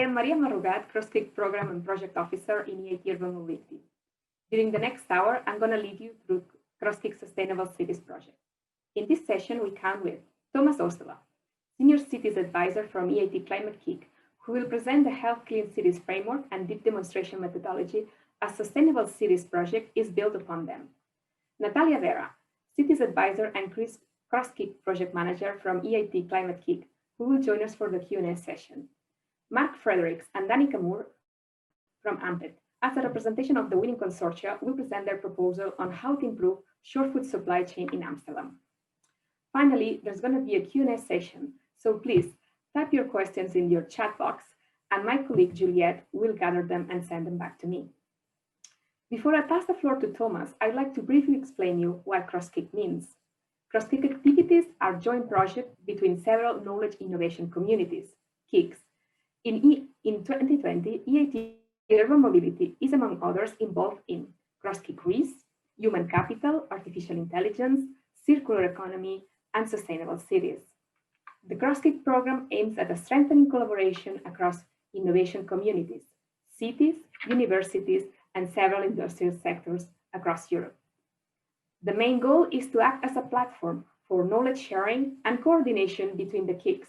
am Maria Marrugat, XKIC Program and Project Officer in EIT Urban Mobility. During the next hour, I'm going to lead you through XKIC Sustainable Cities Project. In this session, we count with Thomas Osdoba, Senior Cities Advisor from EIT Climate-KIC, who will present the Health Clean Cities Framework and deep demonstration methodology as Sustainable Cities Project is built upon them. Natalia Vera, Cities Advisor and XKIC Project Manager from EIT Climate-KIC, who will join us for the Q&A session. Mark Frederiks and Danika from Amsterdam, as a representation of the winning consortia, will present their proposal on how to improve short food supply chain in Amsterdam. Finally, there's going to be a Q&A session, so please type your questions in your chat box, and my colleague Juliette will gather them and send them back to me. Before I pass the floor to Thomas, I'd like to briefly explain you what XKIC means. XKIC activities are joint projects between several knowledge innovation communities, KICs. In 2020, EIT Urban Mobility is, among others, involved in XKIC RIS, Human Capital, Artificial Intelligence, Circular Economy, and Sustainable Cities. The XKIC program aims at strengthening collaboration across innovation communities, cities, universities, and several industrial sectors across Europe. The main goal is to act as a platform for knowledge sharing and coordination between the KICs,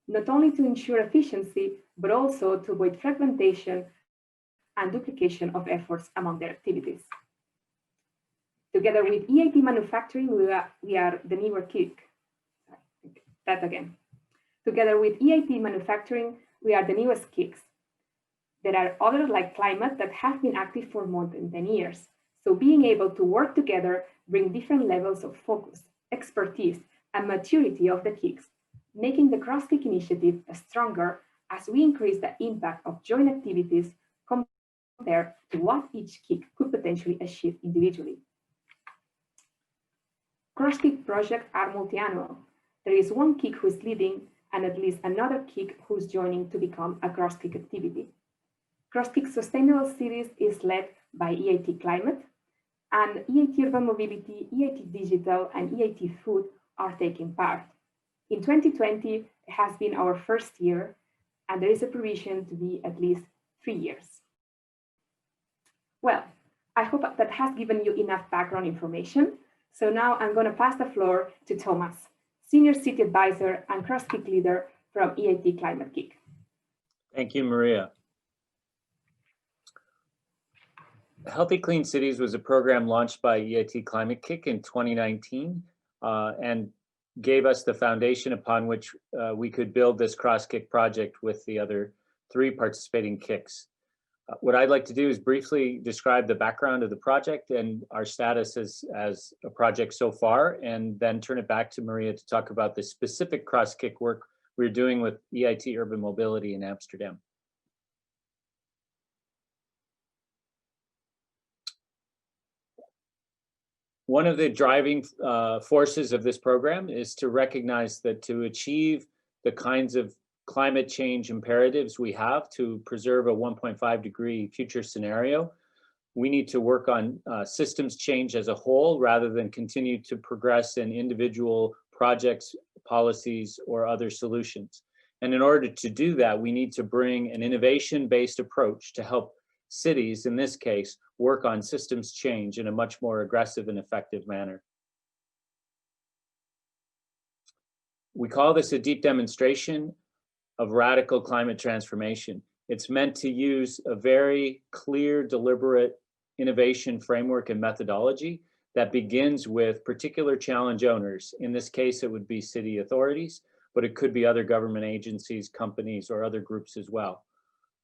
not only to ensure efficiency, but also to avoid fragmentation and duplication of efforts among their activities. Together with EIT Manufacturing, we are the newer KIC. Together with EIT Manufacturing, we are the newest KICs. There are others like Climate that have been active for more than 10 years. So being able to work together bring different levels of focus, expertise, and maturity of the KICs, making the XKIC initiative stronger as we increase the impact of joint activities compared to what each KIC could potentially achieve individually. XKIC projects are multi-annual. There is one KIC who is leading and at least another KIC who is joining to become a XKIC activity. XKIC Sustainable Cities is led by EIT Climate, and EIT Urban Mobility, EIT Digital, and EIT Food are taking part. In 2020, it has been our first year, and there is a provision to be at least 3 years. Well, I hope that has given you enough background information. So now I'm going to pass the floor to Thomas, Senior City Advisor and XKIC Leader from EIT Climate-KIC. Thank you, Maria. Healthy Clean Cities was a program launched by EIT Climate-KIC in 2019 and gave us the foundation upon which we could build this XKIC project with the other 3 participating KICs. What I'd like to do is briefly describe the background of the project and our status as a project so far, and then turn it back to Maria to talk about the specific XKIC work we're doing with EIT Urban Mobility in Amsterdam. One of the driving forces of this program is to recognize that to achieve the kinds of climate change imperatives we have to preserve a 1.5 degree future scenario, we need to work on systems change as a whole rather than continue to progress in individual projects, policies, or other solutions. And in order to do that, we need to bring an innovation-based approach to help cities, in this case, work on systems change in a much more aggressive and effective manner. We call this a deep demonstration of radical climate transformation. It's meant to use a very clear, deliberate innovation framework and methodology that begins with particular challenge owners. In this case, it would be city authorities, but it could be other government agencies, companies, or other groups as well.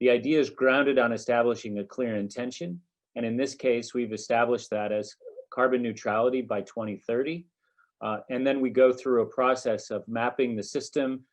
The idea is grounded on establishing a clear intention. And in this case, we've established that as carbon neutrality by 2030. And then we go through a process of mapping the system,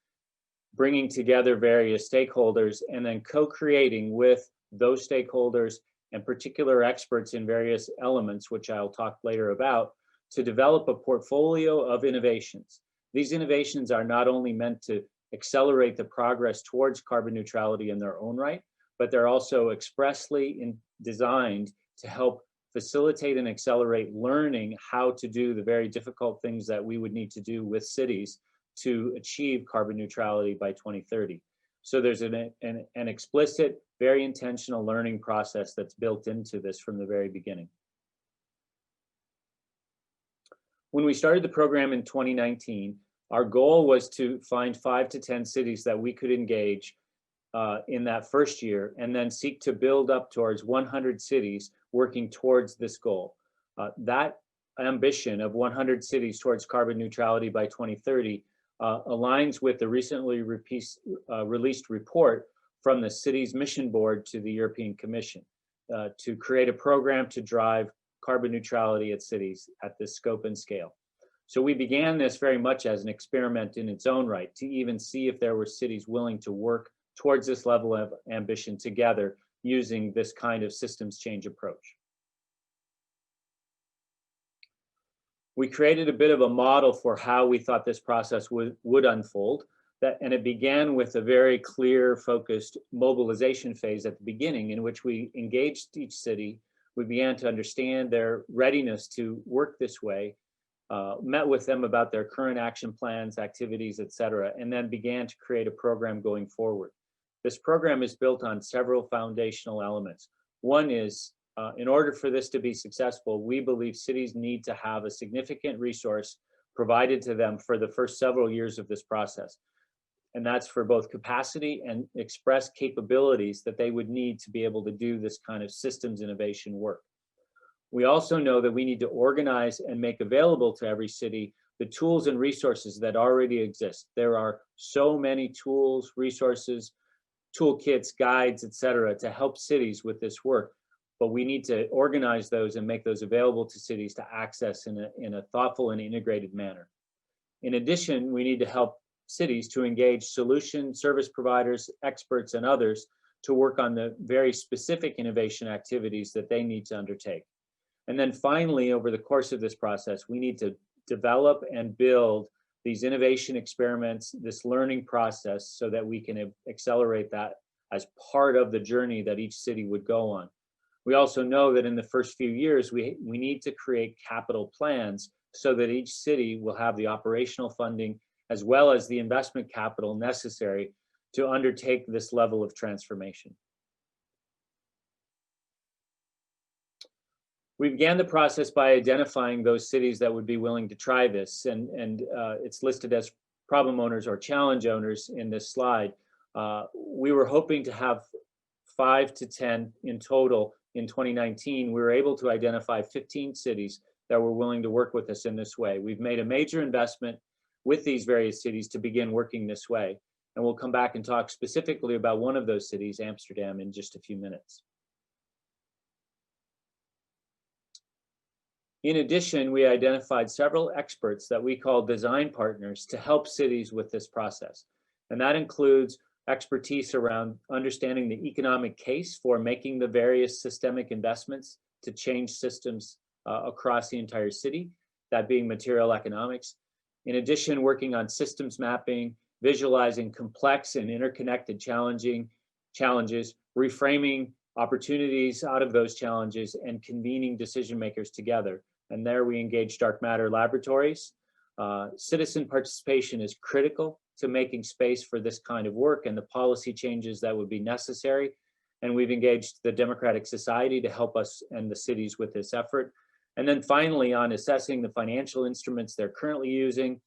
bringing together various stakeholders, and then co-creating with those stakeholders and particular experts in various elements, which I'll talk later about, to develop a portfolio of innovations. These innovations are not only meant to accelerate the progress towards carbon neutrality in their own right, but they're also expressly designed to help facilitate and accelerate learning how to do the very difficult things that we would need to do with cities to achieve carbon neutrality by 2030. So there's an explicit, very intentional learning process that's built into this from the very beginning. When we started the program in 2019, our goal was to find 5 to 10 cities that we could engage in that first year, and then seek to build up towards 100 cities working towards this goal. That ambition of 100 cities towards carbon neutrality by 2030 aligns with the recently released report from the Cities Mission Board to the European Commission to create a program to drive carbon neutrality at cities at this scope and scale. So we began this very much as an experiment in its own right, to even see if there were cities willing to work towards this level of ambition together using this kind of systems change approach. We created a bit of a model for how we thought this process would unfold, and it began with a very clear, focused mobilization phase at the beginning, in which we engaged each city. We began to understand their readiness to work this way, met with them about their current action plans, activities, etc., and then began to create a program going forward. This program is built on several foundational elements. One is, in order for this to be successful, we believe cities need to have a significant resource provided to them for the first several years of this process. And that's for both capacity and express capabilities that they would need to be able to do this kind of systems innovation work. We also know that we need to organize and make available to every city the tools and resources that already exist. There are so many tools, resources, toolkits, guides, etc., to help cities with this work, but we need to organize those and make those available to cities to access in a thoughtful and integrated manner. In addition, we need to help cities to engage solution service providers, experts, and others to work on the very specific innovation activities that they need to undertake. And then finally, over the course of this process, we need to develop and build these innovation experiments, this learning process, so that we can accelerate that as part of the journey that each city would go on. We also know that in the first few years, we need to create capital plans so that each city will have the operational funding as well as the investment capital necessary to undertake this level of transformation. We began the process by identifying those cities that would be willing to try this, and it's listed as problem owners or challenge owners in this slide. We were hoping to have 5 to 10 in total in 2019. We were able to identify 15 cities that were willing to work with us in this way. We've made a major investment with these various cities to begin working this way, and we'll come back and talk specifically about one of those cities, Amsterdam, in just a few minutes. In addition, we identified several experts that we call design partners to help cities with this process. And that includes expertise around understanding the economic case for making the various systemic investments to change systems across the entire city, that being material economics. In addition, working on systems mapping, visualizing complex and interconnected challenges, reframing opportunities out of those challenges, and convening decision makers together. And there we engage dark matter laboratories. Citizen participation is critical to making space for this kind of work and the policy changes that would be necessary. And we've engaged the democratic society to help us and the cities with this effort. And then finally, on assessing the financial instruments they're currently using,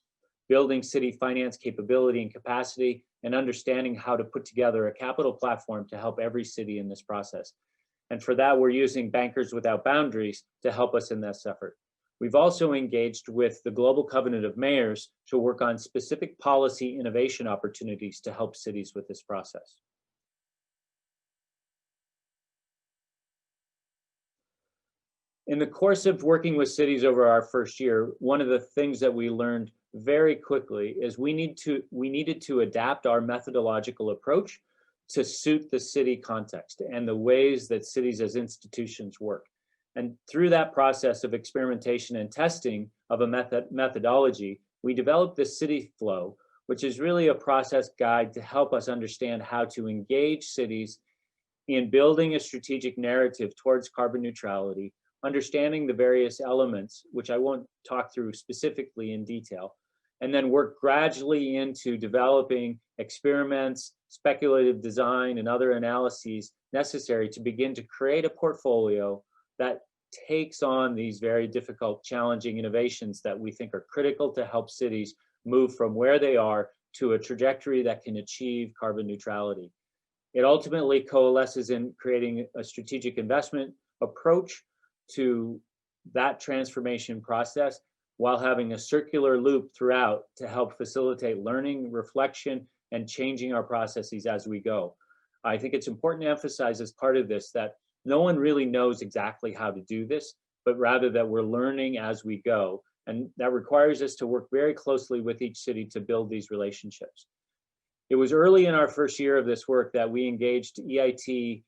building city finance capability and capacity, and understanding how to put together a capital platform to help every city in this process. And for that, we're using Bankers Without Boundaries to help us in this effort. We've also engaged with the Global Covenant of Mayors to work on specific policy innovation opportunities to help cities with this process. In the course of working with cities over our first year, one of the things that we learned very quickly is we needed to adapt our methodological approach to suit the city context and the ways that cities as institutions work. And through that process of experimentation and testing of a methodology, we developed the city flow, which is really a process guide to help us understand how to engage cities in building a strategic narrative towards carbon neutrality, understanding the various elements, which I won't talk through specifically in detail, and then work gradually into developing experiments, speculative design, and other analyses necessary to begin to create a portfolio that takes on these very difficult, challenging innovations that we think are critical to help cities move from where they are to a trajectory that can achieve carbon neutrality. It ultimately coalesces in creating a strategic investment approach to that transformation process while having a circular loop throughout to help facilitate learning, reflection, and changing our processes as we go. I think it's important to emphasize as part of this that no one really knows exactly how to do this, but rather that we're learning as we go. And that requires us to work very closely with each city to build these relationships. It was early in our first year of this work that we engaged EIT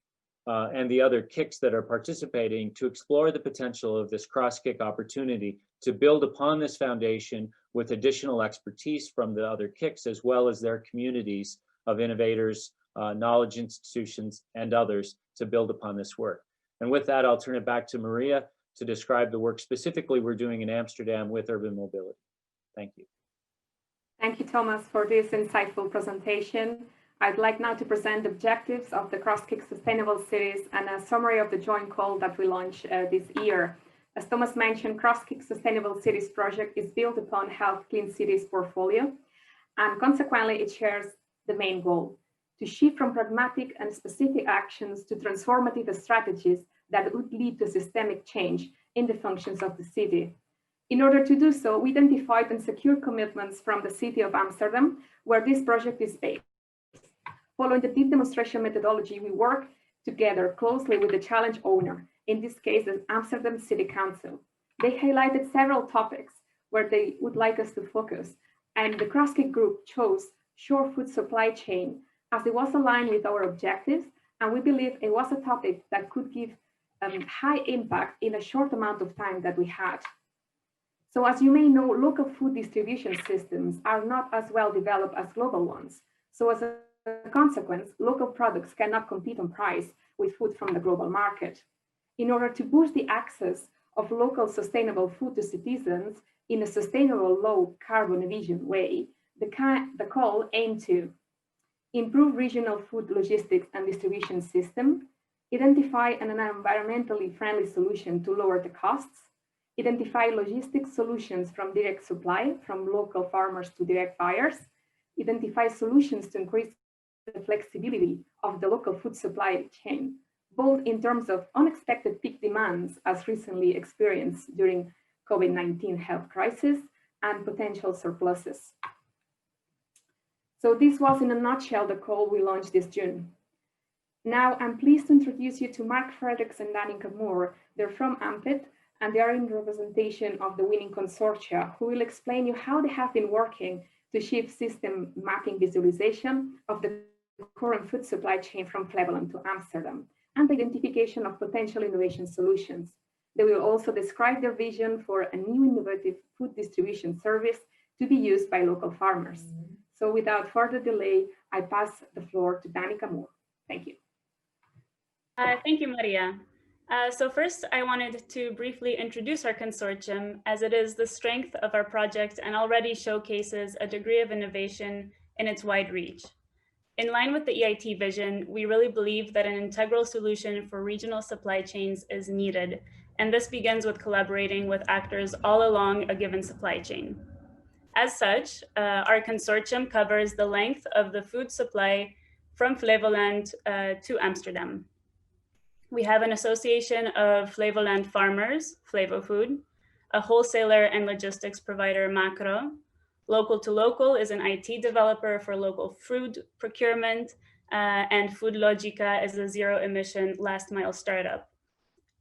and the other KICs that are participating to explore the potential of this cross-KIC opportunity to build upon this foundation with additional expertise from the other KICs, as well as their communities of innovators, knowledge institutions, and others to build upon this work. And with that, I'll turn it back to Maria to describe the work specifically we're doing in Amsterdam with urban mobility. Thank you. Thank you, Thomas, for this insightful presentation. I'd like now to present the objectives of the XKIC Sustainable Cities and a summary of the joint call that we launched this year. As Thomas mentioned, XKIC Sustainable Cities project is built upon Health Clean Cities portfolio, and consequently it shares the main goal: to shift from pragmatic and specific actions to transformative strategies that would lead to systemic change in the functions of the city. In order to do so, we identified and secured commitments from the city of Amsterdam, where this project is based. Following the deep demonstration methodology, we work together closely with the challenge owner, in this case, the Amsterdam City Council. They highlighted several topics where they would like us to focus, and the XKIC group chose shore food supply chain as it was aligned with our objectives, and we believe it was a topic that could give high impact in a short amount of time that we had. So as you may know, local food distribution systems are not as well developed as global ones. So as a consequence, local products cannot compete on price with food from the global market. In order to boost the access of local sustainable food to citizens in a sustainable low carbon emission way, the call aimed to improve regional food logistics and distribution system, identify an environmentally friendly solution to lower the costs, identify logistics solutions from direct supply from local farmers to direct buyers, identify solutions to increase the flexibility of the local food supply chain, both in terms of unexpected peak demands as recently experienced during COVID-19 health crisis and potential surpluses. So this was in a nutshell the call we launched this June. Now I'm pleased to introduce you to Mark Frederiks and Danika Moore. They're from AMPIT and they are in representation of the winning consortia, who will explain you how they have been working to shift system mapping visualization of the current food supply chain from Flevoland to Amsterdam and the identification of potential innovation solutions. They will also describe their vision for a new innovative food distribution service to be used by local farmers. So without further delay, I pass the floor to Danika Moore. Thank you. Thank you, Maria. So first, I wanted to briefly introduce our consortium, as it is the strength of our project and already showcases a degree of innovation in its wide reach. In line with the EIT vision, we really believe that an integral solution for regional supply chains is needed, and this begins with collaborating with actors all along a given supply chain. As such, our consortium covers the length of the food supply from Flevoland to Amsterdam. We have an association of Flevoland farmers, FlevoFood, a wholesaler and logistics provider, Macro. Local to Local is an IT developer for local food procurement, and Foodlogica is a zero-emission last-mile startup.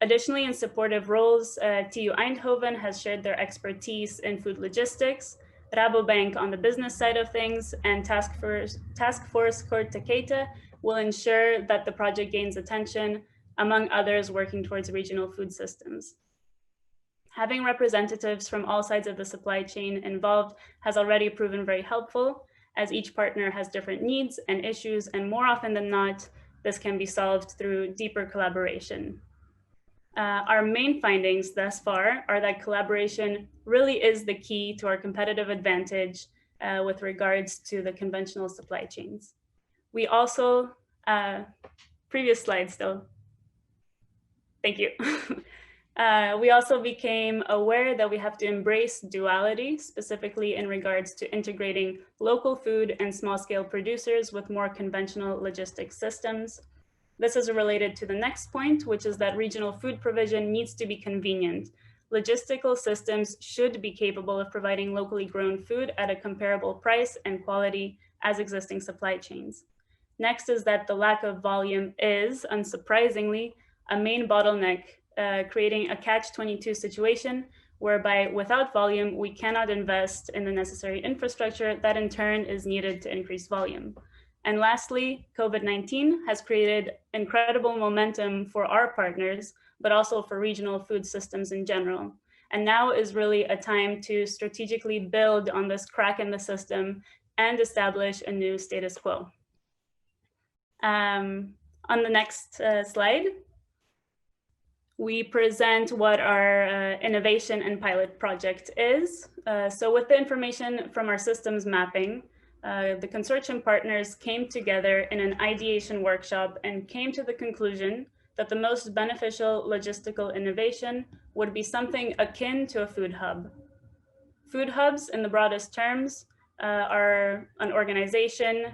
Additionally, in supportive roles, TU Eindhoven has shared their expertise in food logistics, Rabobank on the business side of things, and Task Force Kort Taketa will ensure that the project gains attention, among others working towards regional food systems. Having representatives from all sides of the supply chain involved has already proven very helpful, as each partner has different needs and issues, and more often than not, this can be solved through deeper collaboration. Our main findings thus far are that collaboration really is the key to our competitive advantage with regards to the conventional supply chains. We also, previous slide still, thank you. We also became aware that we have to embrace duality, specifically in regards to integrating local food and small-scale producers with more conventional logistics systems. This is related to the next point, which is that regional food provision needs to be convenient. Logistical systems should be capable of providing locally grown food at a comparable price and quality as existing supply chains. Next is that the lack of volume is, unsurprisingly, a main bottleneck, creating a catch-22 situation whereby without volume, we cannot invest in the necessary infrastructure that in turn is needed to increase volume. And lastly, COVID-19 has created incredible momentum for our partners, but also for regional food systems in general. And now is really a time to strategically build on this crack in the system and establish a new status quo. On the next slide, we present what our innovation and pilot project is. So with the information from our systems mapping, the consortium partners came together in an ideation workshop and came to the conclusion that the most beneficial logistical innovation would be something akin to a food hub. Food hubs, in the broadest terms, are an organization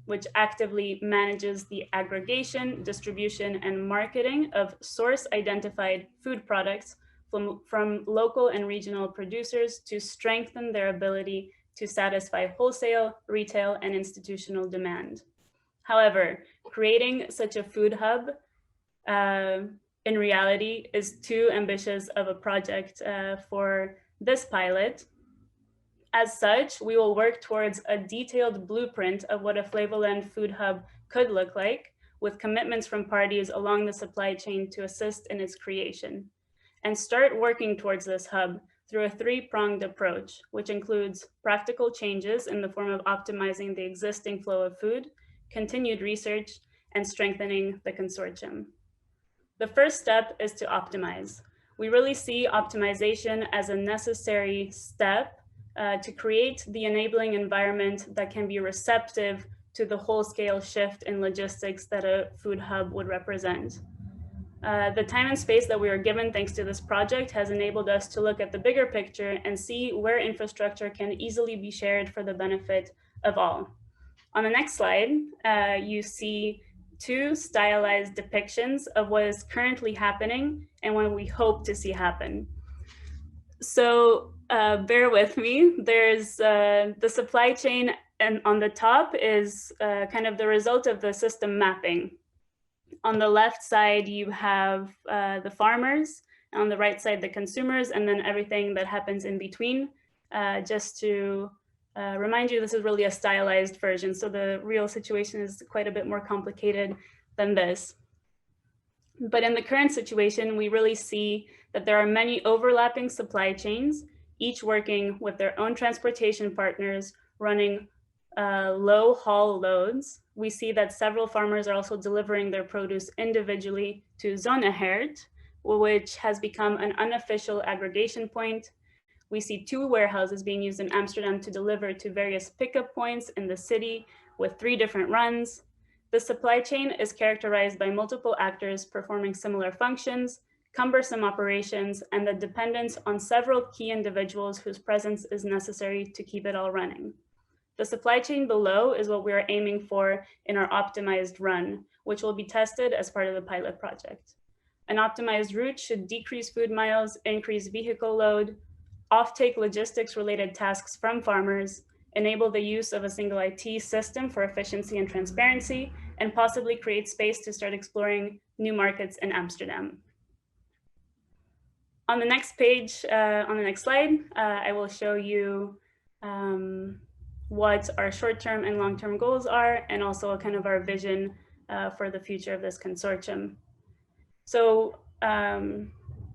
which actively manages the aggregation, distribution, and marketing of source-identified food products from local and regional producers to strengthen their ability to satisfy wholesale, retail, and institutional demand. However, creating such a food hub in reality is too ambitious of a project for this pilot. As such, we will work towards a detailed blueprint of what a Flavorland food hub could look like, with commitments from parties along the supply chain to assist in its creation, and start working towards this hub through a three-pronged approach, which includes practical changes in the form of optimizing the existing flow of food, continued research, and strengthening the consortium. The first step is to optimize. We really see optimization as a necessary step to create the enabling environment that can be receptive to the whole-scale shift in logistics that a food hub would represent. The time and space that we are given thanks to this project has enabled us to look at the bigger picture and see where infrastructure can easily be shared for the benefit of all. On the next slide, you see two stylized depictions of what is currently happening and what we hope to see happen. So bear with me. There's the supply chain, and on the top is kind of the result of the system mapping. On the left side, you have the farmers, and on the right side, the consumers, and then everything that happens in between. Just to remind you, this is really a stylized version, so the real situation is quite a bit more complicated than this. But in the current situation, we really see that there are many overlapping supply chains, each working with their own transportation partners, running low haul loads. We see that several farmers are also delivering their produce individually to Zonnehert, which has become an unofficial aggregation point. We see two warehouses being used in Amsterdam to deliver to various pickup points in the city with 3 different runs. The supply chain is characterized by multiple actors performing similar functions, cumbersome operations, and the dependence on several key individuals whose presence is necessary to keep it all running. The supply chain below is what we are aiming for in our optimized run, which will be tested as part of the pilot project. An optimized route should decrease food miles, increase vehicle load, offtake logistics related tasks from farmers, enable the use of a single IT system for efficiency and transparency, and possibly create space to start exploring new markets in Amsterdam. On the next page, on the next slide, I will show you what our short-term and long-term goals are, and also kind of our vision for the future of this consortium. So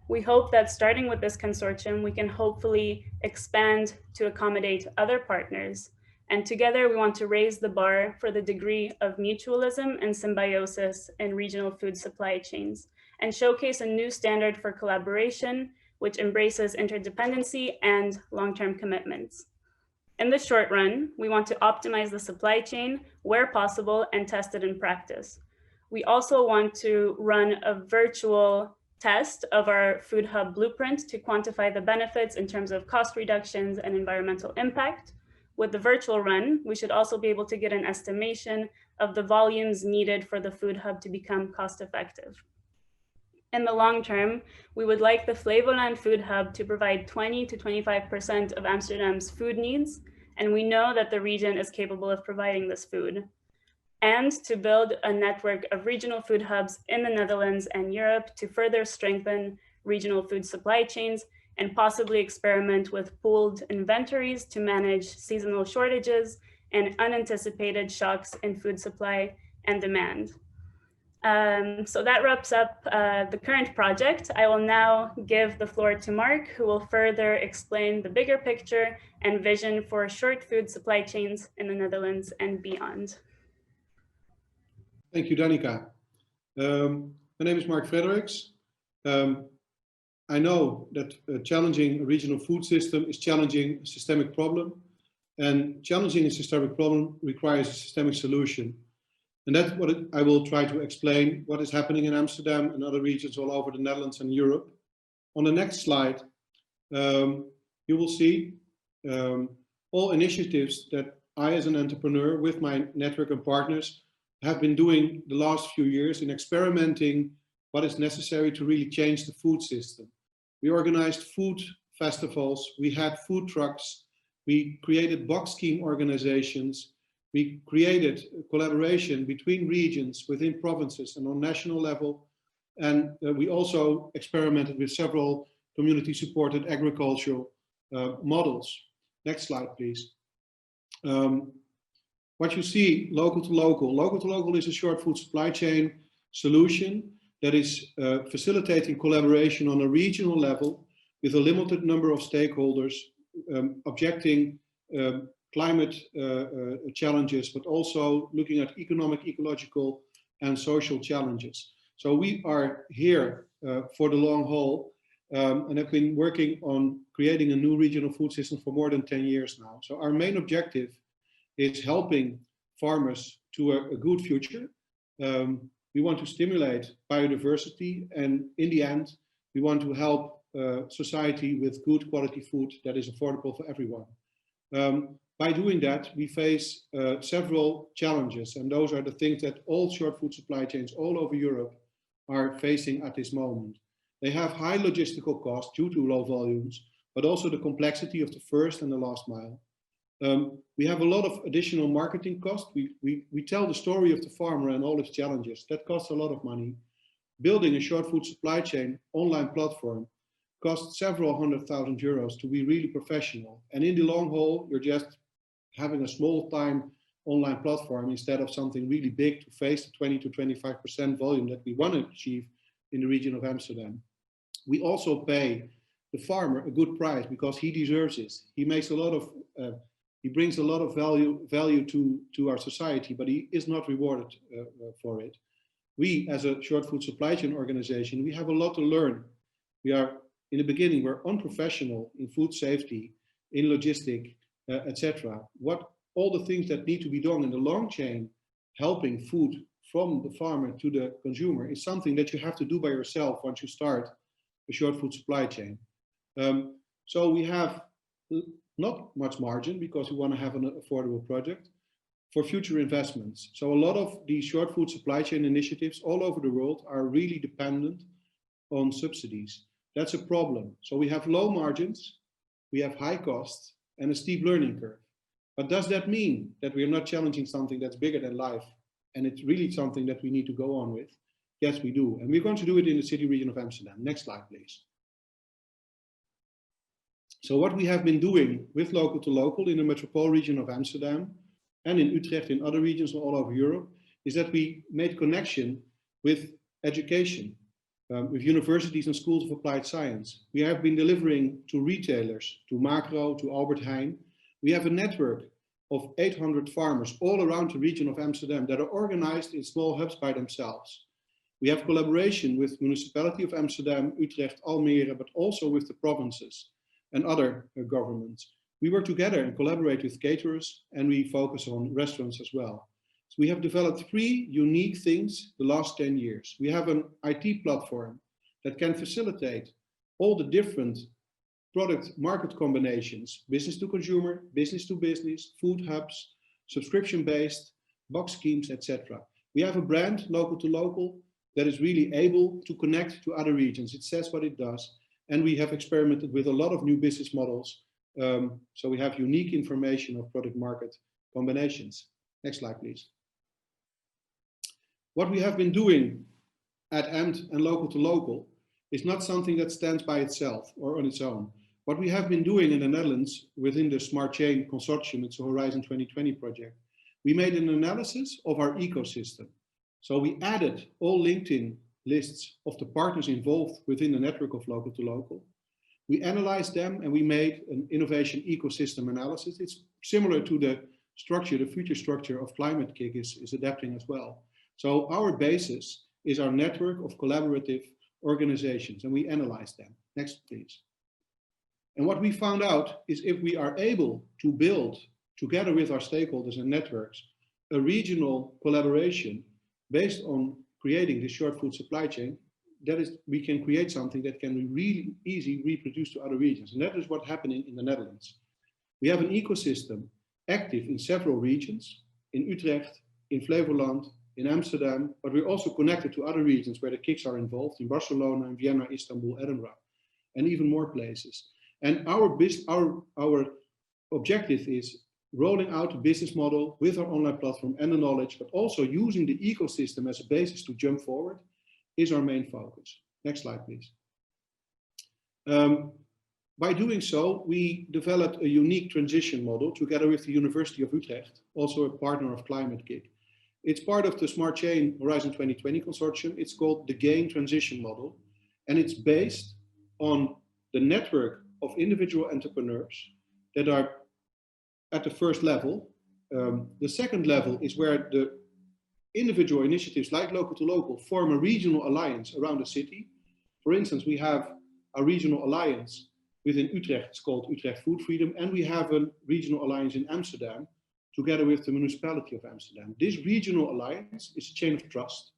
we hope that starting with this consortium, we can hopefully expand to accommodate other partners. And together we want to raise the bar for the degree of mutualism and symbiosis in regional food supply chains, and showcase a new standard for collaboration, which embraces interdependency and long-term commitments. In the short run, we want to optimize the supply chain where possible and test it in practice. We also want to run a virtual test of our Food Hub blueprint to quantify the benefits in terms of cost reductions and environmental impact. With the virtual run, we should also be able to get an estimation of the volumes needed for the Food Hub to become cost effective. In the long term, we would like the Flevoland Food Hub to provide 20 to 25% of Amsterdam's food needs, and we know that the region is capable of providing this food. And to build a network of regional food hubs in the Netherlands and Europe to further strengthen regional food supply chains and possibly experiment with pooled inventories to manage seasonal shortages and unanticipated shocks in food supply and demand. So that wraps up the current project. I will now give the floor to Mark, who will further explain the bigger picture and vision for short food supply chains in the Netherlands and beyond. Thank you, Danika. My name is Mark Frederiks. I know that challenging a regional food system is challenging a systemic problem, and challenging a systemic problem requires a systemic solution. And that's what I will try to explain, what is happening in Amsterdam and other regions all over the Netherlands and Europe. On the next slide, you will see all initiatives that I, as an entrepreneur, with my network and partners, have been doing the last few years in experimenting what is necessary to really change the food system. We organized food festivals, we had food trucks, we created box scheme organizations, we created collaboration between regions, within provinces and on national level. And we also experimented with several community supported agricultural models. Next slide, please. What you see, local to local. Local to local is a short food supply chain solution that is facilitating collaboration on a regional level with a limited number of stakeholders, objecting climate challenges, but also looking at economic, ecological, and social challenges. So we are here for the long haul and have been working on creating a new regional food system for more than 10 years now. So our main objective is helping farmers to a good future. We want to stimulate biodiversity, and in the end, we want to help society with good quality food that is affordable for everyone. By doing that, we face several challenges, and those are the things that all short food supply chains all over Europe are facing at this moment. They have high logistical costs due to low volumes, but also the complexity of the first and the last mile. We have a lot of additional marketing costs. We tell the story of the farmer and all its challenges. That costs a lot of money. Building a short food supply chain online platform costs several €100,000 to be really professional. And in the long haul, you're just having a small time online platform instead of something really big to face the 20 to 25% volume that we want to achieve in the region of Amsterdam. We also pay the farmer a good price because he deserves it. He makes a lot of, he brings a lot of value to our society, but he is not rewarded for it. We, as a short food supply chain organization, we have a lot to learn. We are, in the beginning, we're unprofessional in food safety, in logistic, etc. What all the things that need to be done in the long chain, helping food from the farmer to the consumer, is something that you have to do by yourself once you start a short food supply chain. So we have not much margin because we want to have an affordable project for future investments. So a lot of these short food supply chain initiatives all over the world are really dependent on subsidies. That's a problem. So we have low margins, we have high costs, and a steep learning curve. But does that mean that we are not challenging something that's bigger than life, and it's really something that we need to go on with? Yes, we do. And we're going to do it in the city region of Amsterdam. Next slide, please. So what we have been doing with local to local in the metropole region of Amsterdam and in Utrecht, in other regions all over Europe, is that we made connection with education, with universities and schools of applied science. We have been delivering to retailers, to Makro, to Albert Heijn. We have a network of 800 farmers all around the region of Amsterdam that are organized in small hubs by themselves. We have collaboration with municipality of Amsterdam, Utrecht, Almere, but also with the provinces and other governments. We work together and collaborate with caterers, and we focus on restaurants as well. So we have developed 3 unique things the last 10 years. We have an IT platform that can facilitate all the different product market combinations, business to consumer, business to business, food hubs, subscription-based, box schemes, etc. We have a brand, local to local, that is really able to connect to other regions. It says what it does. And we have experimented with a lot of new business models. So we have unique information of product market combinations. Next slide, please. What we have been doing at AMT and local to local is not something that stands by itself or on its own. What we have been doing in the Netherlands within the Smart Chain Consortium, it's a Horizon 2020 project, we made an analysis of our ecosystem. So we added all LinkedIn lists of the partners involved within the network of local to local. We analyzed them and we made an innovation ecosystem analysis. It's similar to the structure, the future structure of Climate-KIC is adapting as well. So our basis is our network of collaborative organizations, and we analyzed them. Next, please. And what we found out is if we are able to build, together with our stakeholders and networks, a regional collaboration based on creating this short food supply chain, that is, we can create something that can be really easy reproduced to other regions. And that is what's happening in the Netherlands. We have an ecosystem active in several regions, in Utrecht, in Flevoland, in Amsterdam, but we're also connected to other regions where the KICs are involved, in Barcelona, in Vienna, Istanbul, Edinburgh, and even more places. And our objective is rolling out a business model with our online platform and the knowledge, but also using the ecosystem as a basis to jump forward is our main focus. Next slide, please. By doing so, we developed a unique transition model together with the University of Utrecht, also a partner of Climate-KIC. It's part of the Smart Chain Horizon 2020 consortium. It's called the GAIN transition model, and it's based on the network of individual entrepreneurs that are at the first level. The second level is where the individual initiatives like local to local form a regional alliance around a city. For instance, we have a regional alliance within Utrecht, it's called Utrecht Food Freedom, and we have a regional alliance in Amsterdam together with the municipality of Amsterdam. This regional alliance is a chain of trust.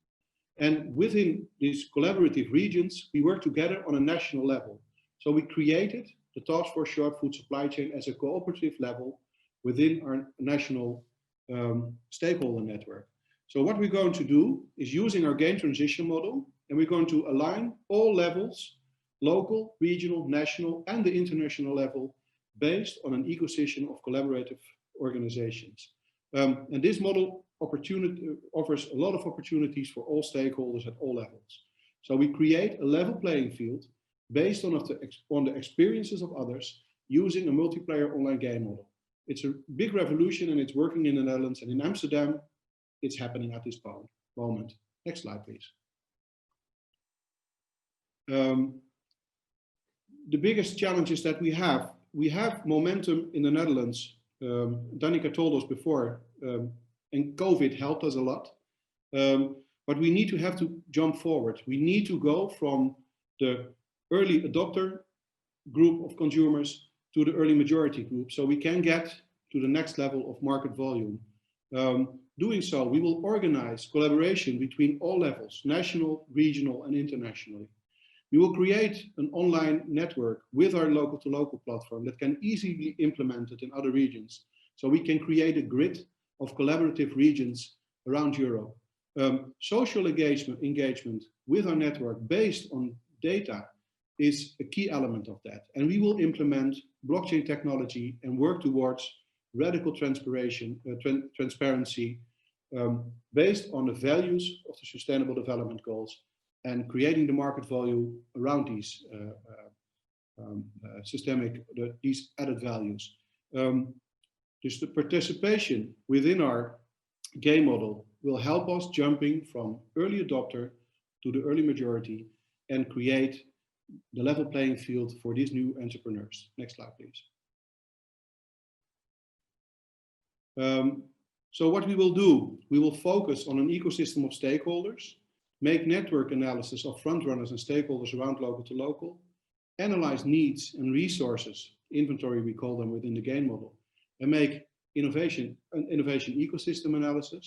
And within these collaborative regions, we work together on a national level. So we created the Task Force Short Food Supply Chain as a cooperative level within our national stakeholder network. So what we're going to do is using our GAIN transition model, and we're going to align all levels, local, regional, national, and the international level, based on an ecosystem of collaborative organizations. And this model offers a lot of opportunities for all stakeholders at all levels. So we create a level playing field based on the experiences of others using a multiplayer online game model. It's a big revolution and it's working in the Netherlands, and in Amsterdam, it's happening at this moment. Next slide, please. The biggest challenges that we have momentum in the Netherlands. Danika told us before, and COVID helped us a lot, but we need to have to jump forward. We need to go from the early adopter group of consumers to the early majority group, so we can get to the next level of market volume. Doing so, we will organize collaboration between all levels, national, regional, and internationally. We will create an online network with our local to local platform that can easily be implemented in other regions. So we can create a grid of collaborative regions around Europe. Social engagement with our network based on data is a key element of that. And we will implement blockchain technology and work towards radical transparency based on the values of the Sustainable Development Goals and creating the market value around these these added values. Just the participation within our game model will help us jumping from early adopter to the early majority and create the level playing field for these new entrepreneurs. Next slide, please. So what we will do, we will focus on an ecosystem of stakeholders, make network analysis of frontrunners and stakeholders around local to local, analyze needs and resources, inventory we call them within the GAIN model, and make innovation ecosystem analysis.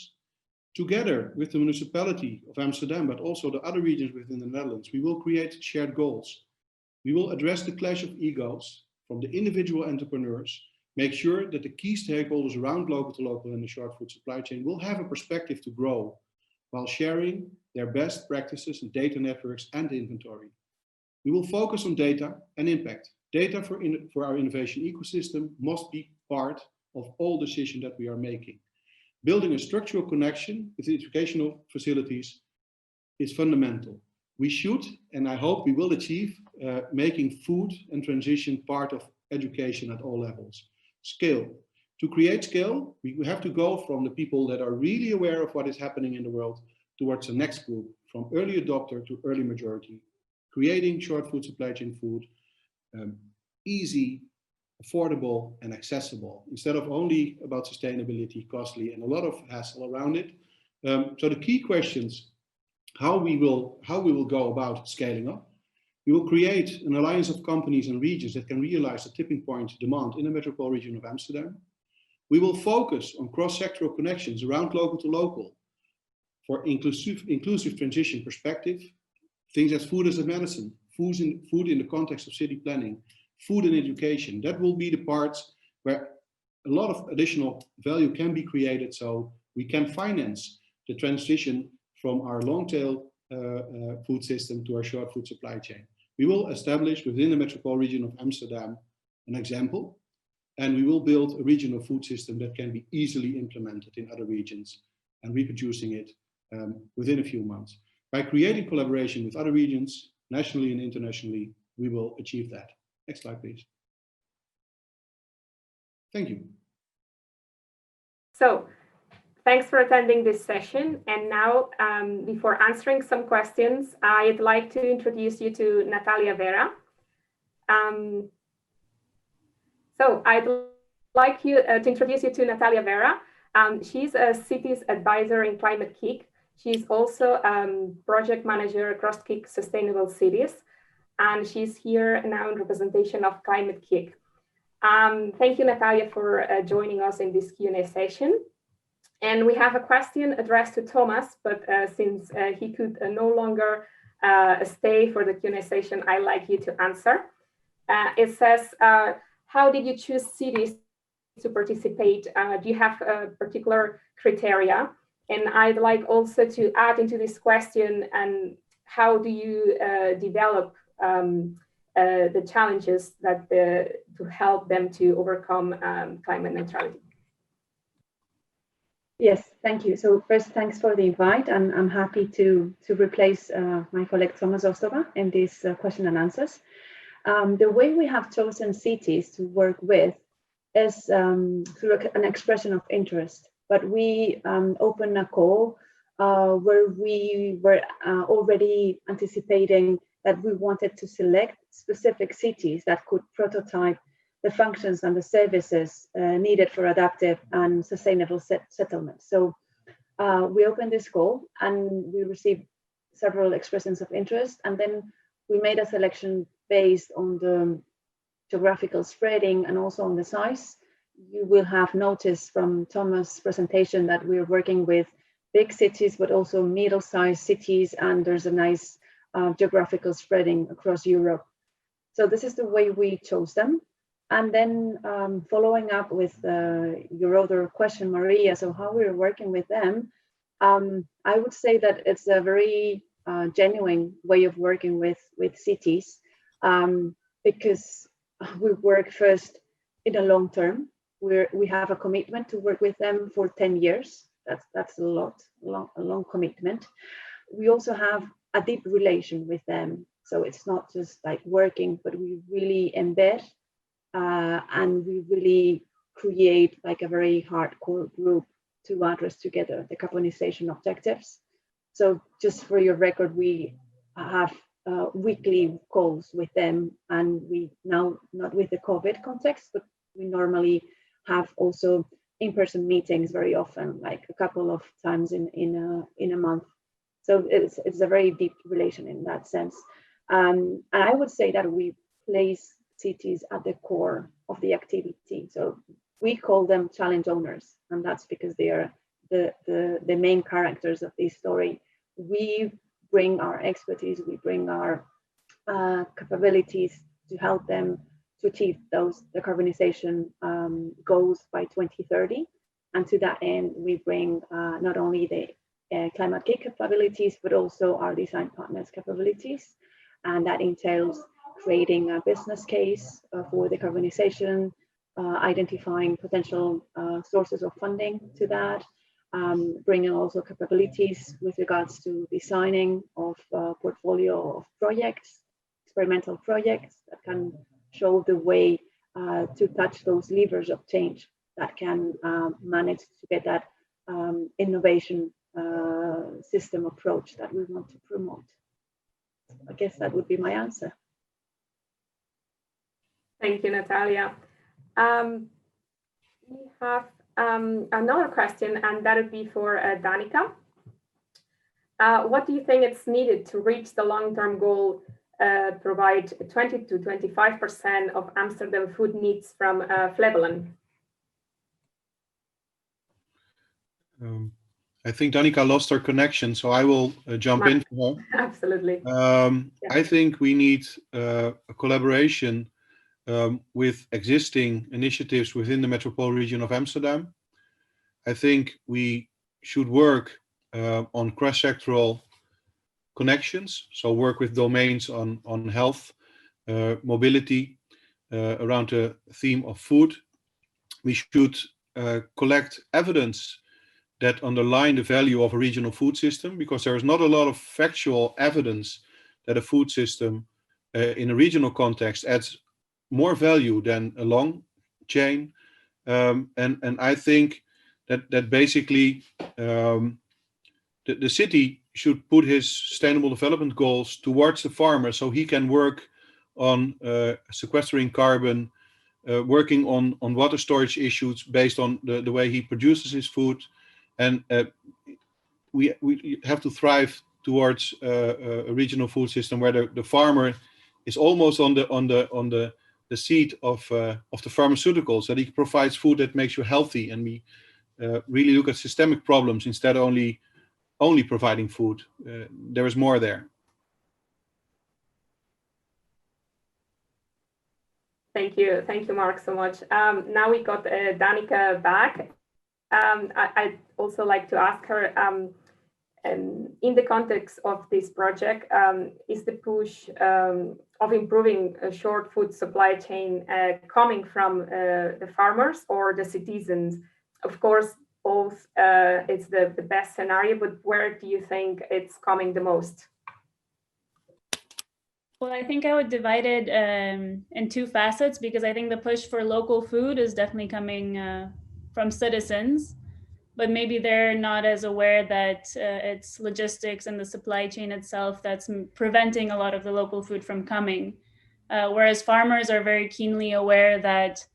Together with the municipality of Amsterdam, but also the other regions within the Netherlands, we will create shared goals. We will address the clash of egos from the individual entrepreneurs, make sure that the key stakeholders around local to local in the short food supply chain will have a perspective to grow while sharing their best practices and data networks and inventory. We will focus on data and impact. Data for our innovation ecosystem must be part of all decisions that we are making. Building a structural connection with the educational facilities is fundamental. We should, and I hope we will achieve, making food and transition part of education at all levels. Scale. To create scale, we have to go from the people that are really aware of what is happening in the world towards the next group, from early adopter to early majority. Creating short food supply chain food easy, affordable, and accessible, instead of only about sustainability, costly, and a lot of hassle around it. So the key questions, how we will go about scaling up. We will create an alliance of companies and regions that can realize the tipping point demand in the metropolitan region of Amsterdam. We will focus on cross-sectoral connections around local to local for inclusive transition perspective. Things as food as a medicine, food in the context of city planning, food and education. That will be the parts where a lot of additional value can be created, so we can finance the transition from our long tail food system to our short food supply chain. We will establish within the metropolitan region of Amsterdam an example, and we will build a regional food system that can be easily implemented in other regions and reproducing it within a few months. By creating collaboration with other regions, nationally and internationally, we will achieve that. Next slide, please. Thank you. So, thanks for attending this session. And now, before answering some questions, I'd like to introduce you to Natalia Vera. So I'd like to introduce you to Natalia Vera. She's a cities advisor in Climate-KIC. She's also project manager across KIC Sustainable Cities. And she's here now in representation of Climate-KIC. Thank you, Natalia, for joining us in this Q&A session. And we have a question addressed to Thomas, but since he could no longer stay for the Q&A session, I'd like you to answer. It says, how did you choose cities to participate? Do you have particular criteria? And I'd like also to add into this question, and how do you develop the challenges that to help them to overcome climate neutrality? Yes, thank you. So first, thanks for the invite. I'm happy to replace my colleague Thomas Osdoba in these question and answers. The way we have chosen cities to work with is through an expression of interest. But we opened a call where we were already anticipating that we wanted to select specific cities that could prototype the functions and the services needed for adaptive and sustainable settlement. So we opened this call and we received several expressions of interest, and then we made a selection based on the geographical spreading and also on the size. You will have noticed from Thomas' presentation that we're working with big cities, but also middle-sized cities, and there's a nice geographical spreading across Europe. So this is the way we chose them. And then following up with your other question, Maria, so how we're working with them, I would say that it's a very genuine way of working with cities, because we work first in a long term. We have a commitment to work with them for 10 years. That's a long commitment. We also have a deep relation with them. So it's not just like working, but we really embed and we really create like a very hardcore group to address together the decarbonization objectives. So just for your record, we have weekly calls with them, and we now, not with the COVID context, but we normally have also in-person meetings very often, like a couple of times in a month. So it's a very deep relation in that sense. And I would say that we place cities at the core of the activity. So we call them challenge owners, and that's because they are the main characters of this story. We bring our expertise, we bring our capabilities to help them to achieve those decarbonization goals by 2030. And to that end, we bring not only the Climate-KIC capabilities, but also our design partners capabilities. And that entails creating a business case for decarbonization, identifying potential sources of funding to that, bringing also capabilities with regards to designing of a portfolio of projects, experimental projects that can show the way to touch those levers of change that can manage to get that innovation system approach that we want to promote. I guess that would be my answer. Thank you, Natalia. We have another question, and that would be for Danika. What do you think it's needed to reach the long-term goal, provide 20 to 25% of Amsterdam food needs from Flevoland? I think Danika lost her connection, so I will jump in for her. Absolutely. I think we need a collaboration with existing initiatives within the metropolitan region of Amsterdam. I think we should work on cross-sectoral connections, so work with domains on health, mobility, around the theme of food. We should collect evidence that underline the value of a regional food system, because there is not a lot of factual evidence that a food system in a regional context adds more value than a long chain. And I think that basically the city should put his sustainable development goals towards the farmer, so he can work on sequestering carbon, working on water storage issues based on the way he produces his food. And we have to thrive towards a regional food system where the farmer is almost on the seat of the pharmaceuticals, that he provides food that makes you healthy, and we really look at systemic problems instead of only providing food. There is more there. Thank you, Mark, so much. Now we got Danika back. I'd also like to ask her, in the context of this project, is the push of improving a short food supply chain coming from the farmers or the citizens? Of course, both, it's the best scenario, but where do you think it's coming the most? Well, I think I would divide it in two facets, because I think the push for local food is definitely coming from citizens, but maybe they're not as aware that it's logistics and the supply chain itself that's preventing a lot of the local food from coming. Whereas farmers are very keenly aware that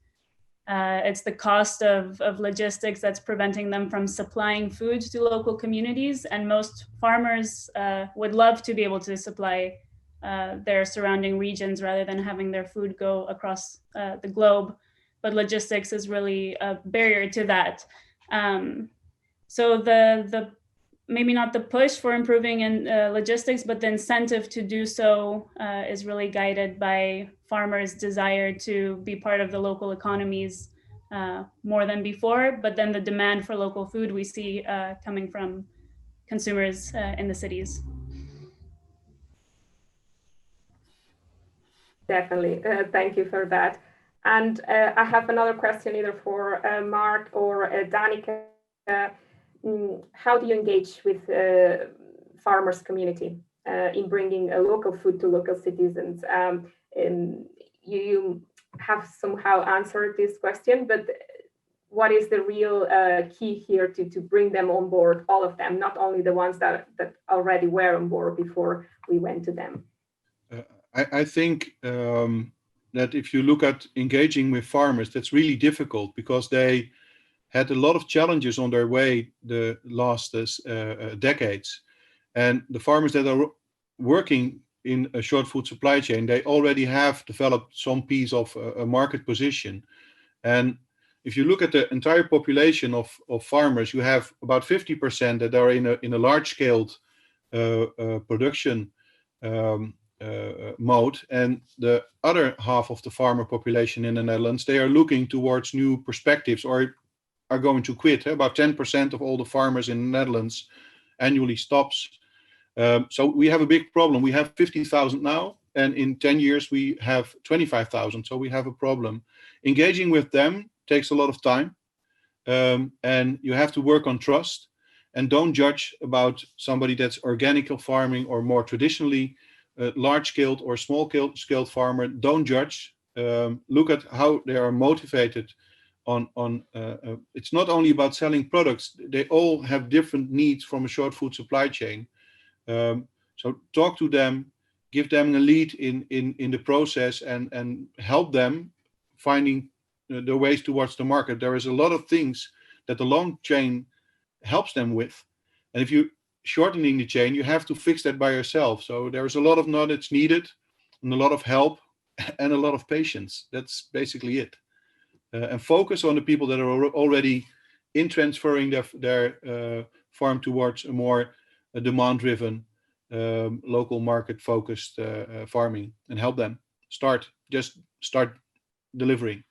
it's the cost of logistics that's preventing them from supplying food to local communities. And most farmers would love to be able to supply their surrounding regions rather than having their food go across the globe. But logistics is really a barrier to that. So the maybe not the push for improving in logistics, but the incentive to do so is really guided by farmers' desire to be part of the local economies more than before. But then the demand for local food we see coming from consumers in the cities. Definitely, thank you for that. And I have another question either for Mark or Danika. How do you engage with farmers community in bringing local food to local citizens? You have somehow answered this question, but what is the real key here to bring them on board, all of them, not only the ones that already were on board before we went to them? I think that if you look at engaging with farmers, that's really difficult, because they had a lot of challenges on their way the last decades. And the farmers that are working in a short food supply chain, they already have developed some piece of a market position. And if you look at the entire population of farmers, you have about 50% that are in a large-scaled production mode, and the other half of the farmer population in the Netherlands, they are looking towards new perspectives or are going to quit. About 10% of all the farmers in the Netherlands annually stops. So we have a big problem. We have 50,000 now, and in 10 years we have 25,000. So we have a problem. Engaging with them takes a lot of time, and you have to work on trust, and don't judge about somebody that's organic farming or more traditionally large-scaled or small-scaled farmer. Don't judge. Look at how they are motivated. It's not only about selling products. They all have different needs from a short food supply chain. So talk to them, give them a lead in the process, and help them finding the ways towards the market. There is a lot of things that the long chain helps them with, and if you shortening the chain, you have to fix that by yourself. So there is a lot of knowledge needed, and a lot of help, and a lot of patience. That's basically it. And focus on the people that are already in transferring their farm towards a more demand-driven, local market-focused farming, and help them just start delivering.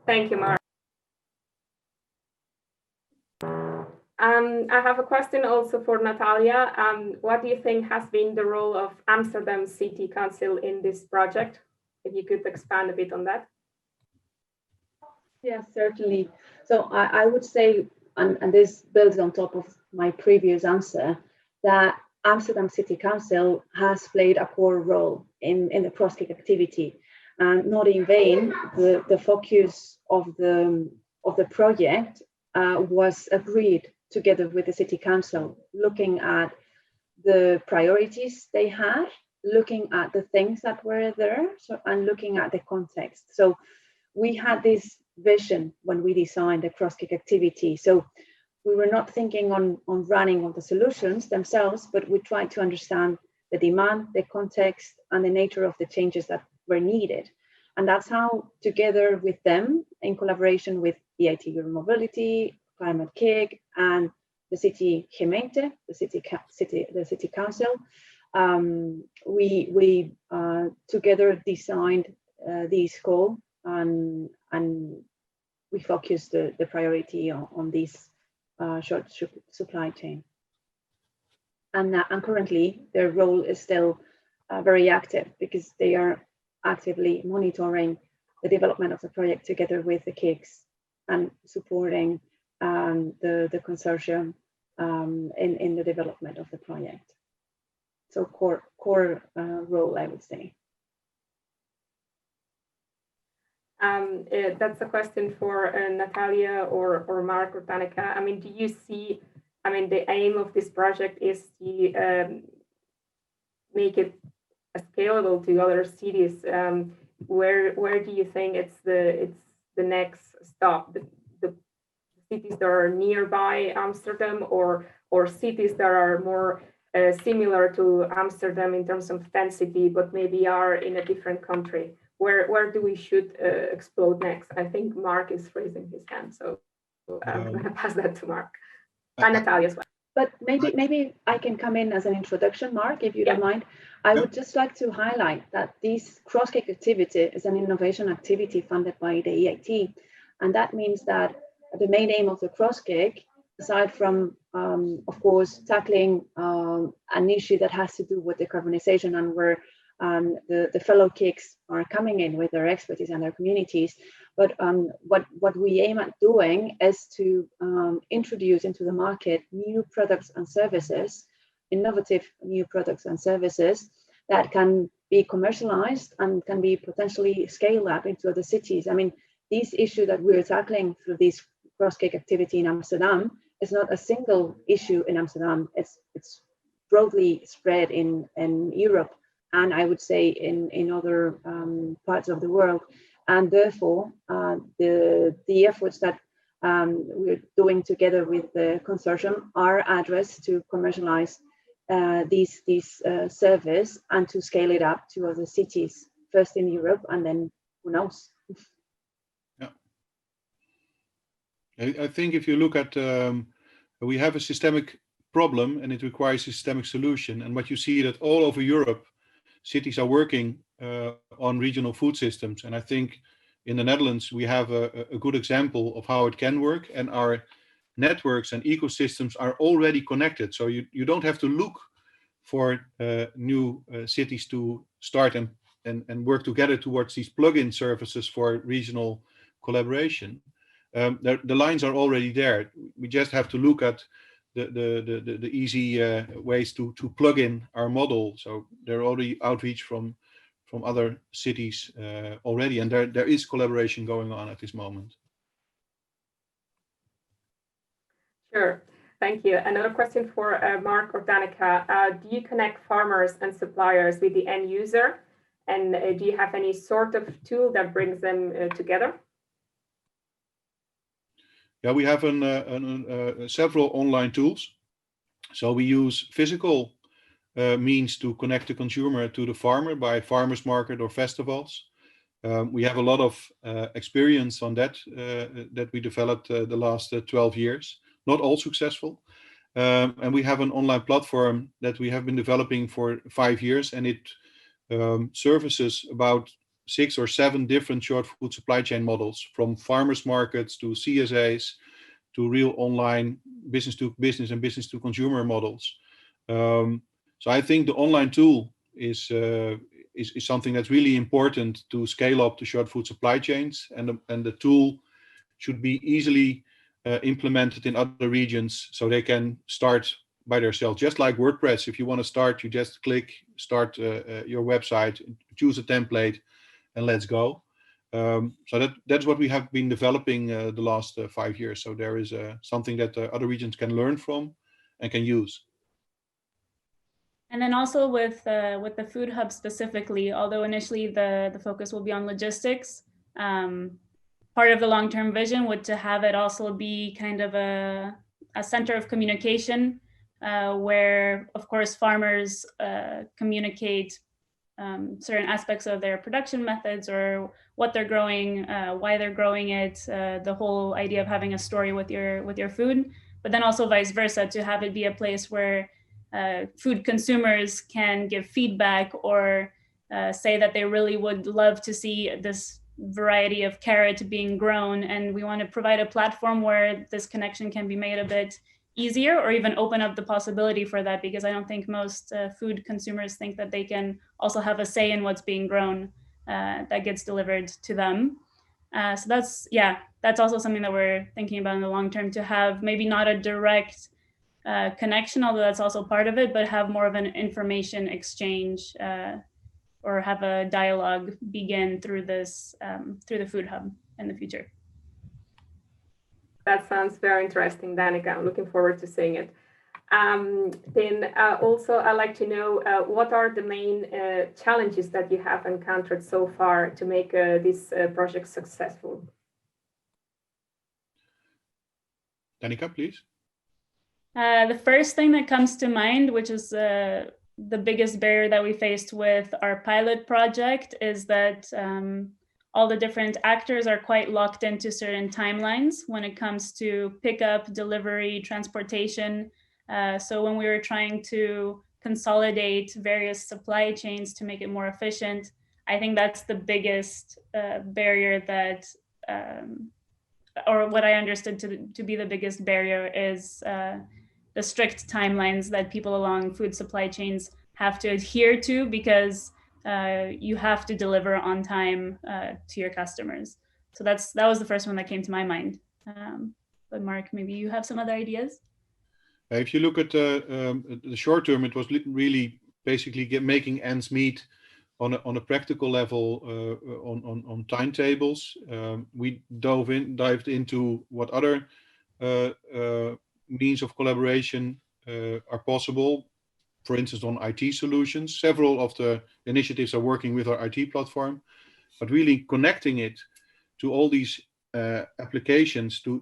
Thank you, Mark. I have a question also for Natalia. What do you think has been the role of Amsterdam City Council in this project? If you could expand a bit on that. Yes, certainly. So I would say, and this builds on top of my previous answer, that Amsterdam City Council has played a core role in the XKIC activity. And not in vain, the focus of the project was agreed together with the City Council, looking at the priorities they had, looking at the things that were there, and looking at the context. So we had this vision when we designed the XKIC activity. So we were not thinking on running on the solutions themselves, but we tried to understand the demand, the context, and the nature of the changes that were needed. And that's how, together with them, in collaboration with EIT Urban Mobility, Climate-KIC, and the city gemeente, the city council, we together designed this goal, and we focused the priority on this short supply chain. And currently, their role is still very active, because they are actively monitoring the development of the project together with the KICs and supporting the consortium in the development of the project. So core role, I would say. That's a question for Natalia or Mark or Danika. I mean, do you see, I mean, the aim of this project is to make it scalable to other cities. Where do you think it's the next stop? The cities that are nearby Amsterdam, or cities that are more similar to Amsterdam in terms of density, but maybe are in a different country? Where do we should explode next? I think Mark is raising his hand, so I'm going to pass that to Mark and Natalia as well. But maybe I can come in as an introduction, Mark, if you don't mind. I would just like to highlight that this XKIC activity is an innovation activity funded by the EIT, and that means that the main aim of the XKIC, aside from, of course, tackling an issue that has to do with decarbonization, and where the fellow KICs are coming in with their expertise and their communities, but what we aim at doing is to introduce into the market new products and services, innovative new products and services that can be commercialized and can be potentially scaled up into other cities. I mean, this issue that we're tackling through this XKIC activity in Amsterdam is not a single issue in Amsterdam. It's broadly spread in Europe, and I would say in other parts of the world. And therefore, the efforts that we're doing together with the consortium are addressed to commercialize this service and to scale it up to other cities, first in Europe and then who knows. Yeah, I think if you look at, we have a systemic problem and it requires a systemic solution. And what you see that all over Europe, cities are working on regional food systems. And I think in the Netherlands, we have a good example of how it can work, and our networks and ecosystems are already connected. So you don't have to look for new cities to start and work together towards these plug-in services for regional collaboration. The lines are already there. We just have to look at the easy ways to plug in our model. So there are already outreach from other cities already, and there is collaboration going on at this moment. Sure, thank you. Another question for Mark or Danika. Do you connect farmers and suppliers with the end user? And do you have any sort of tool that brings them together? Yeah, we have several online tools. So we use physical means to connect the consumer to the farmer by farmers market or festivals. We have a lot of experience on that that we developed the last 12 years, not all successful. And we have an online platform that we have been developing for 5 years, and it services about 6 or 7 different short food supply chain models, from farmers markets to CSAs to real online business to business and business to consumer models. So I think the online tool is something that's really important to scale up the short food supply chains, and the tool should be easily implemented in other regions so they can start by themselves. Just like WordPress, if you want to start, you just click start your website, choose a template, and let's go. So that's what we have been developing the last 5 years. So there is something that other regions can learn from and can use. And then also with the food hub specifically, although initially the focus will be on logistics, part of the long-term vision would to have it also be kind of a center of communication where, of course, farmers communicate certain aspects of their production methods or what they're growing, why they're growing it, the whole idea of having a story with your food, but then also vice versa, to have it be a place where food consumers can give feedback or say that they really would love to see this variety of carrot being grown, and we want to provide a platform where this connection can be made a bit easier, or even open up the possibility for that, because I don't think most food consumers think that they can also have a say in what's being grown that gets delivered to them. So that's also something that we're thinking about in the long term, to have maybe not a direct connection, although that's also part of it, but have more of an information exchange or have a dialogue begin through this, through the food hub in the future. That sounds very interesting, Danika. I'm looking forward to seeing it. Then also, I'd like to know what are the main challenges that you have encountered so far to make this project successful? Danika, please. The first thing that comes to mind, which is the biggest barrier that we faced with our pilot project, is that all the different actors are quite locked into certain timelines when it comes to pickup, delivery, transportation. So when we were trying to consolidate various supply chains to make it more efficient, I think that's the biggest barrier that, or what I understood to be the biggest barrier is the strict timelines that people along food supply chains have to adhere to, because you have to deliver on time to your customers. So that was the first one that came to my mind. But Mark, maybe you have some other ideas? If you look at the short term, it was really basically making ends meet on a practical level on timetables. We dived into what other means of collaboration are possible. For instance, on IT solutions, several of the initiatives are working with our IT platform, but really connecting it to all these applications to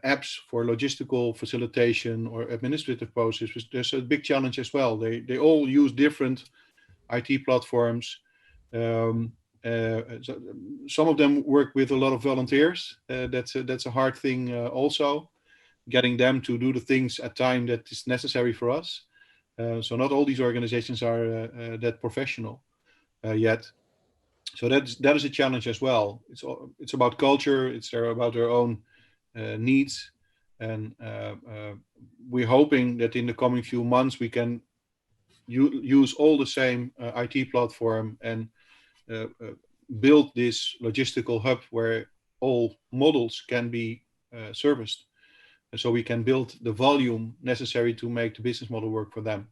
apps for logistical facilitation or administrative processes, there's a big challenge as well. They all use different IT platforms. So some of them work with a lot of volunteers. That's a hard thing also, getting them to do the things at time that is necessary for us. So not all these organizations are that professional yet. So that is a challenge as well. It's about culture. It's about their own needs, and we're hoping that in the coming few months we can use all the same IT platform and build this logistical hub where all models can be serviced, so we can build the volume necessary to make the business model work for them.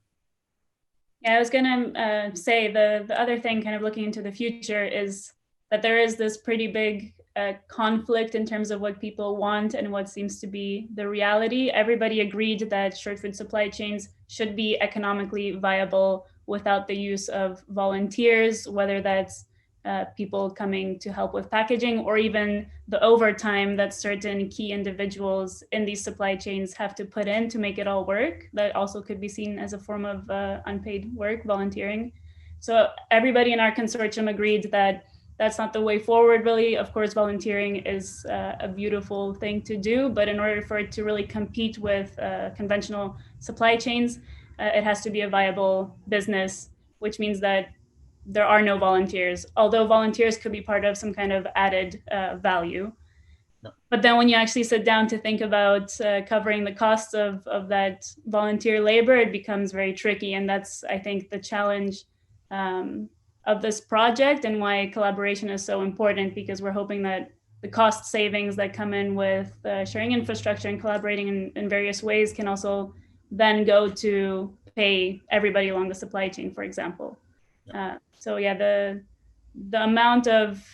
Yeah, I was going to say the other thing, kind of looking into the future, is that there is this pretty big conflict in terms of what people want and what seems to be the reality. Everybody agreed that short food supply chains should be economically viable without the use of volunteers, whether that's people coming to help with packaging, or even the overtime that certain key individuals in these supply chains have to put in to make it all work. That also could be seen as a form of unpaid work, volunteering. So everybody in our consortium agreed that that's not the way forward, really. Of course, volunteering is a beautiful thing to do, but in order for it to really compete with conventional supply chains, it has to be a viable business, which means that there are no volunteers, although volunteers could be part of some kind of added value. No. But then when you actually sit down to think about covering the costs of that volunteer labor, it becomes very tricky. And that's, I think, the challenge of this project, and why collaboration is so important, because we're hoping that the cost savings that come in with sharing infrastructure and collaborating in various ways can also then go to pay everybody along the supply chain, for example. So yeah, the amount of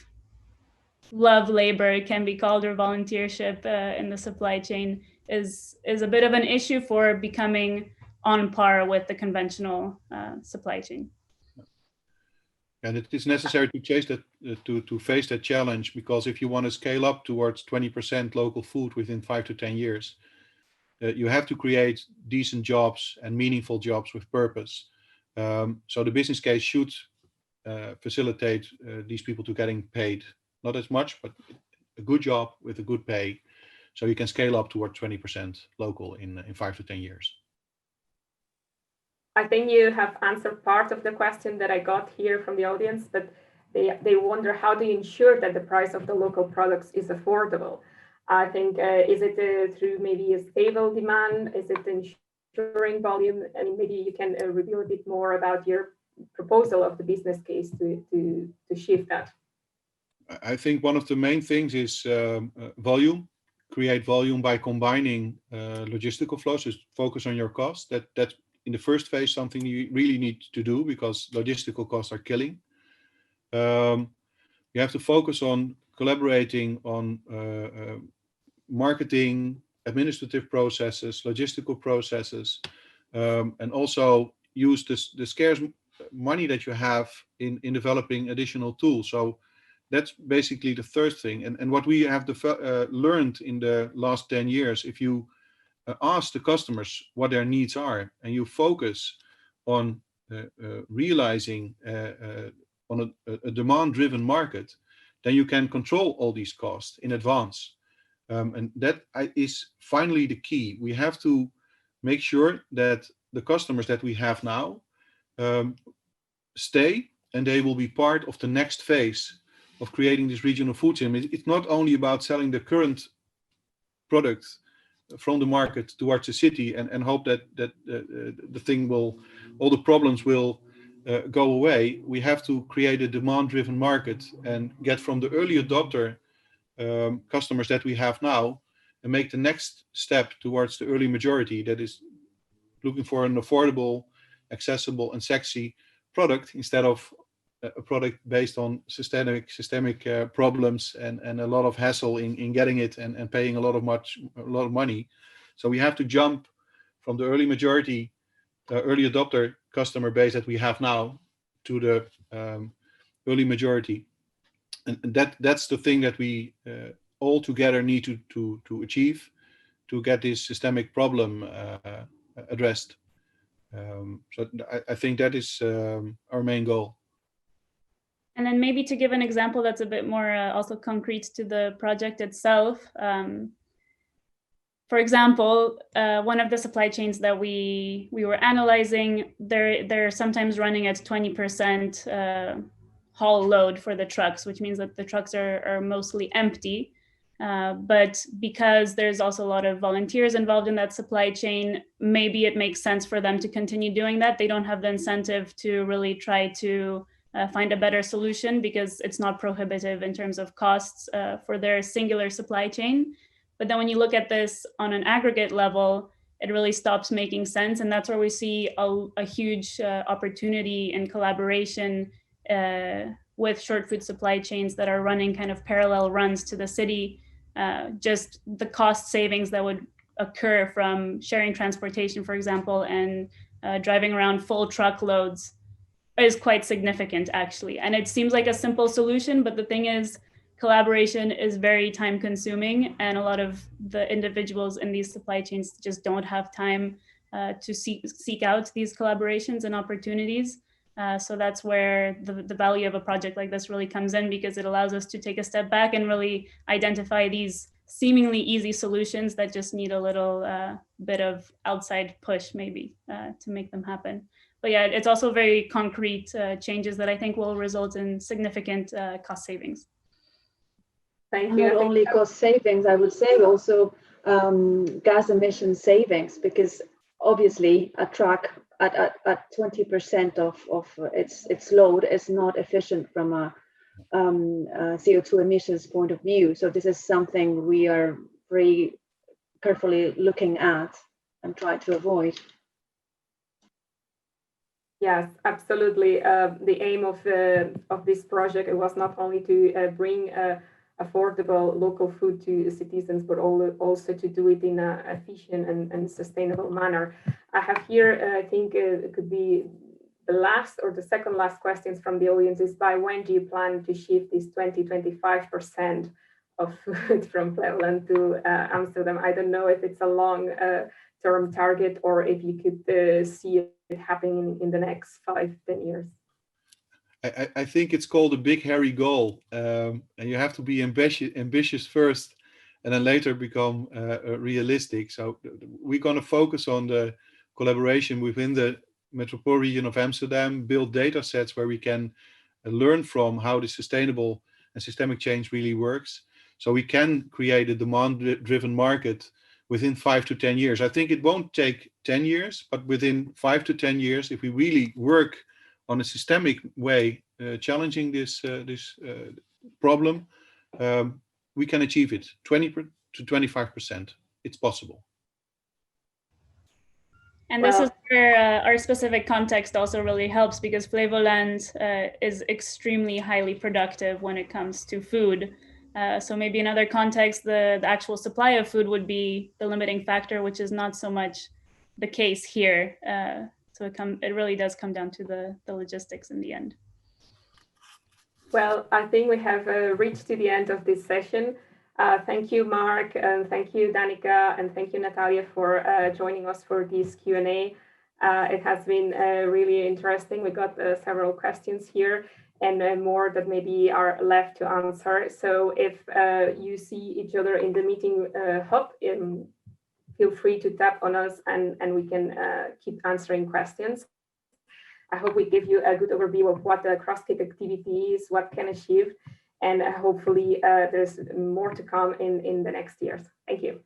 love labor, can be called, or volunteership in the supply chain is a bit of an issue for becoming on par with the conventional supply chain. And it is necessary to chase that, to face that challenge, because if you want to scale up towards 20% local food within 5 to 10 years, you have to create decent jobs and meaningful jobs with purpose. So the business case should facilitate these people to getting paid, not as much, but a good job with a good pay, so you can scale up toward 20% local in 5 to 10 years. I think you have answered part of the question that I got here from the audience, but they wonder, how do you ensure that the price of the local products is affordable? I think, is it through maybe a stable demand? Is it ensuring volume? I mean, maybe you can reveal a bit more about your proposal of the business case to shift that. I think one of the main things is volume. Create volume by combining logistical flows. Just focus on your costs. That's in the first phase something you really need to do, because logistical costs are killing. You have to focus on collaborating on marketing, administrative processes, logistical processes, and also use the scarce money that you have in developing additional tools. So that's basically the third thing. And what we have learned in the last 10 years, if you ask the customers what their needs are, and you focus on realizing on a demand-driven market, then you can control all these costs in advance. And that is finally the key. We have to make sure that the customers that we have now stay, and they will be part of the next phase of creating this regional food chain. It's not only about selling the current product from the market towards the city and hope that the thing will, all the problems will go away. We have to create a demand-driven market and get from the early adopter customers that we have now, and make the next step towards the early majority that is looking for an affordable, accessible, and sexy product, instead of a product based on systemic problems and a lot of hassle in getting it and paying a lot of money. So we have to jump from the early majority, early adopter customer base that we have now, to the early majority, and that's the thing that we all together need to achieve to get this systemic problem addressed. So I think that is our main goal. And then maybe to give an example that's a bit more also concrete to the project itself. For example, one of the supply chains that we were analyzing, they're sometimes running at 20% haul load for the trucks, which means that the trucks are mostly empty. But because there's also a lot of volunteers involved in that supply chain, maybe it makes sense for them to continue doing that. They don't have the incentive to really try to find a better solution because it's not prohibitive in terms of costs for their singular supply chain. But then when you look at this on an aggregate level, it really stops making sense. And that's where we see a huge opportunity in collaboration with short food supply chains that are running kind of parallel runs to the city. Just the cost savings that would occur from sharing transportation, for example, and driving around full truckloads is quite significant, actually. And it seems like a simple solution, but the thing is, collaboration is very time consuming, and a lot of the individuals in these supply chains just don't have time to seek out these collaborations and opportunities. So that's where the value of a project like this really comes in, because it allows us to take a step back and really identify these seemingly easy solutions that just need a little bit of outside push maybe to make them happen. But yeah, it's also very concrete changes that I think will result in significant cost savings. Thank you. Not only cost savings, I would say also gas emission savings, because obviously a truck at 20% of its load is not efficient from a CO2 emissions point of view. So this is something we are very carefully looking at and try to avoid. Yes, absolutely. The aim of this project was not only to bring affordable local food to citizens, but also to do it in an efficient and sustainable manner. I have here, I think it could be the last or the second last questions from the audience is, by when do you plan to shift this 20-25% of food from Flevoland to Amsterdam? I don't know if it's a long-term target or if you could see it happening in the next 5-10 years. I think it's called a big hairy goal, and you have to be ambitious first and then later become realistic. So we're going to focus on the collaboration within the metropolitan region of Amsterdam, build data sets where we can learn from how the sustainable and systemic change really works, so we can create a demand-driven market within 5 to 10 years. I think it won't take 10 years, but within 5 to 10 years, if we really work on a systemic way, challenging this problem, we can achieve it. 20 to 25%. It's possible. And this is where our specific context also really helps, because Flevoland is extremely highly productive when it comes to food. So maybe in other contexts, the actual supply of food would be the limiting factor, which is not so much the case here. So it really does come down to the logistics in the end. Well, I think we have reached to the end of this session. Thank you, Mark, and thank you, Danika, and thank you, Natalia, for joining us for this Q&A. It has been really interesting. We got several questions here and more that maybe are left to answer. So if you see each other in the meeting hub, feel free to tap on us and we can keep answering questions. I hope we give you a good overview of what the XKIC activity is, what can achieve, and hopefully there's more to come in the next years. Thank you.